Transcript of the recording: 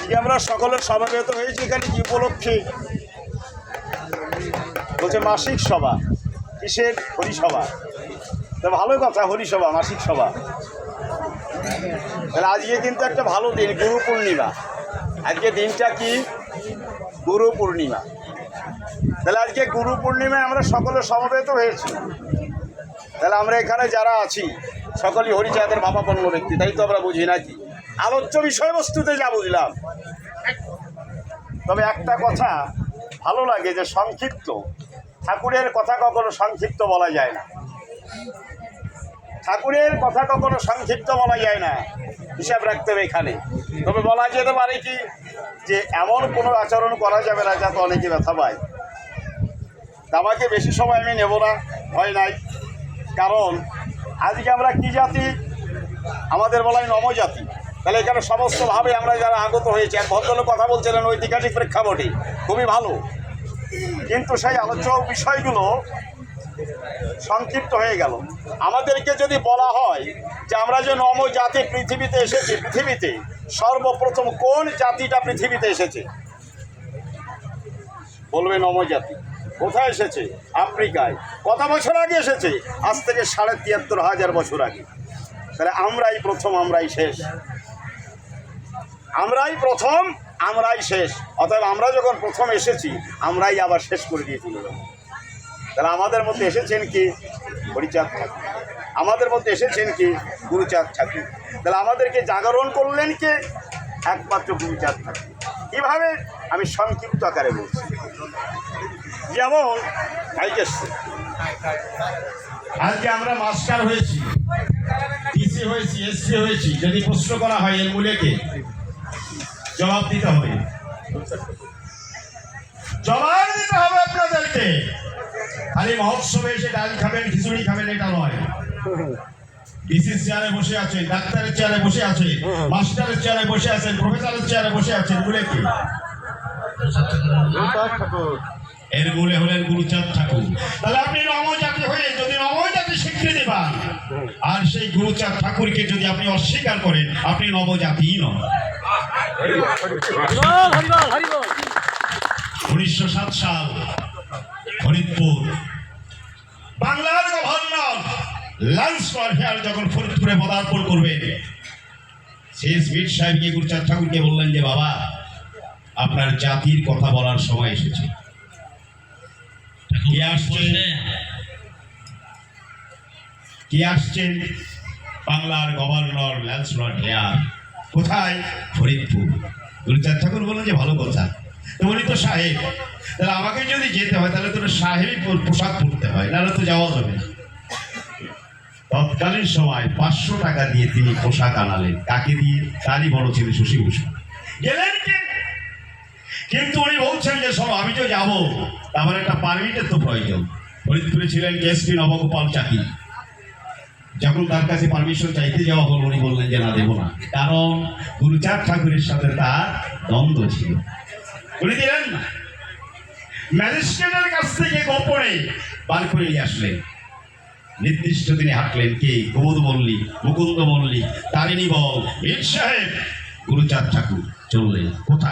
আজকে আমরা সকলের সমাবেত হয়েছি এখানে কি উপলক্ষে? বলছে মাসিক সভা। কিসের? হরিসভা। তো ভালো কথা, হরিসভা, মাসিক সভা। তাহলে আজকে কিন্তু একটা ভালো দিন, গুরু পূর্ণিমা। আজকে দিনটা কি? গুরু পূর্ণিমা। তাহলে আজকে গুরু পূর্ণিমায় আমরা সকলে সমবেত হয়েছি। তাহলে আমরা এখানে যারা আছি সকলেই হরিচাঁদের ভাবাপন্ন ব্যক্তি, তাই তো আমরা বুঝি নাকি? আলোচ্য বিষয়বস্তুতে যা বুঝলাম। তবে একটা কথা ভালো লাগে যে সংক্ষিপ্ত, ঠাকুরের কথা কখনো সংক্ষিপ্ত বলা যায় না। ঠাকুরের কথা কখনো সংক্ষিপ্ত বলা যায় না, হিসাব রাখতে হবে এখানে। তবে বলা যেতে পারে কি যে এমন কোনো আচরণ করা যাবে না যাতে অনেকে ব্যথা পায়। আমাকে বেশি সময় আমি নেব না, ভয় নাই। কারণ আজকে আমরা কি জাতি? আমাদের বলাই নমজাতি। তাহলে এখানে সমস্তভাবে আমরা যারা আগত হয়েছি, এক ভদ্রলোক কথা বলছিলেন ঐতিহাসিক প্রেক্ষাপটে, খুবই ভালো। কিন্তু সেই আলোচ্য বিষয়গুলো সংক্ষিপ্ত হয়ে গেল। আমাদেরকে যদি বলা হয় যে আমরা যে নমজাতি পৃথিবীতে এসেছি, পৃথিবীতে সর্বপ্রথম কোন জাতিটা পৃথিবীতে এসেছে? বলবে নমজাতি। কোথায় এসেছে? আফ্রিকায়। কত বছর আগে এসেছে? আজ থেকে ৭৩,৫০০ বছর আগে। তাহলে আমরাই প্রথম, আমরাই শেষ। আমরাই প্রথম, আমরাই শেষ। অতএব আমরা যখন প্রথম এসেছি, আমরাই আবার শেষ করে দিয়ে চলে যাব। তাহলে আমাদের মধ্যে এসেছেন কি? হরিচাঁদ ঠাকুর। আমাদের মধ্যে এসেছেন কি? গুরুচাঁদ ঠাকুর। তাহলে আমাদেরকে জাগরণ করলেন কে? একমাত্র গুরুচাঁদ ঠাকুর। কীভাবে? আমি সংক্ষিপ্ত আকারে বলছি। যেমন আজকে আমরা মাস্টার হয়েছি, ডিসি হয়েছি, এসপি হয়েছি। যদি প্রশ্ন করা হয় এর মূলে কে? জবাব দিতে হবে। জবাব দিতে হবে আপনাদেরকে। খালি মহোৎসবে এসে ডাল খাবেন, খিচুড়ি খাবেন এটা নয়। ডিসির চেয়ারে বসে আছেন, ডাক্তারের চেয়ারে বসে আছেন, মাস্টারের চেয়ারে বসে আছেন, প্রফেসরের চেয়ারে বসে আছেন, মূলে কে? এর মূলে হলেন গুরুচাঁদ ঠাকুর। তাহলে আপনি নমজাতি হয়ে যদি নবজাতি স্বীকৃতি পান, আর সেই গুরুচাঁদ ঠাকুরকে যদি আপনি অস্বীকার করেন, আপনি নবজাতিই নন। 1907 সাল ফরিদপুর, বাংলার গভর্নর লান্স ওয়ারফেয়ার যখন ফরিদপুরে পদার্পণ করবেন, সেই স্মিথ সাহেবকে গুরুচাঁদ ঠাকুরকে বললেন যে বাবা, আপনার জাতির কথা বলার সময় এসেছে। কি আসছেন? বাংলার গভর্নর লান্স ওয়ারফেয়ার। কোথায়? ফরিদপুর। গুরুচাঁদ ঠাকুর বললেন যে ভালো কথা, তো উনি তো সাহেব, তাহলে আমাকে যদি যেতে হয় তাহলে তো সাহেবই পোশাক পরতে হয়, নাহলে তো যাওয়া যাবে না। তৎকালীন সময় 500 টাকা দিয়ে তিনি পোশাক আনালেন। কাকে দিয়ে? তারই বড় ছেলে শশীভূষণ। গেলেন কে? কিন্তু উনি বলছেন যে শোনো, আমি তো যাবো, আমার একটা পারমিটের তো প্রয়োজন। ফরিদপুরে ছিলেন এসপি নবগোপাল চাকি। যখন তার কাছে পারমিশন চাইতে যাওয়া হল, উনি বললেন যে না, দেবো না। কারণ গুরুচাঁদ ঠাকুরের সাথে তার দ্বন্দ্ব ছিল, উনি দিলেন না। ম্যাজিস্ট্রেটের কাছ থেকে গোপনে বার করে নিয়ে আসলেন। নির্দিষ্ট দিনে হাঁটলেন কে? কুমুদ মল্লিক, মুকুন্দ মল্লিক, তারিণী বল, মীর সাহেব। গুরুচাঁদ ঠাকুর চললেন কোথায়?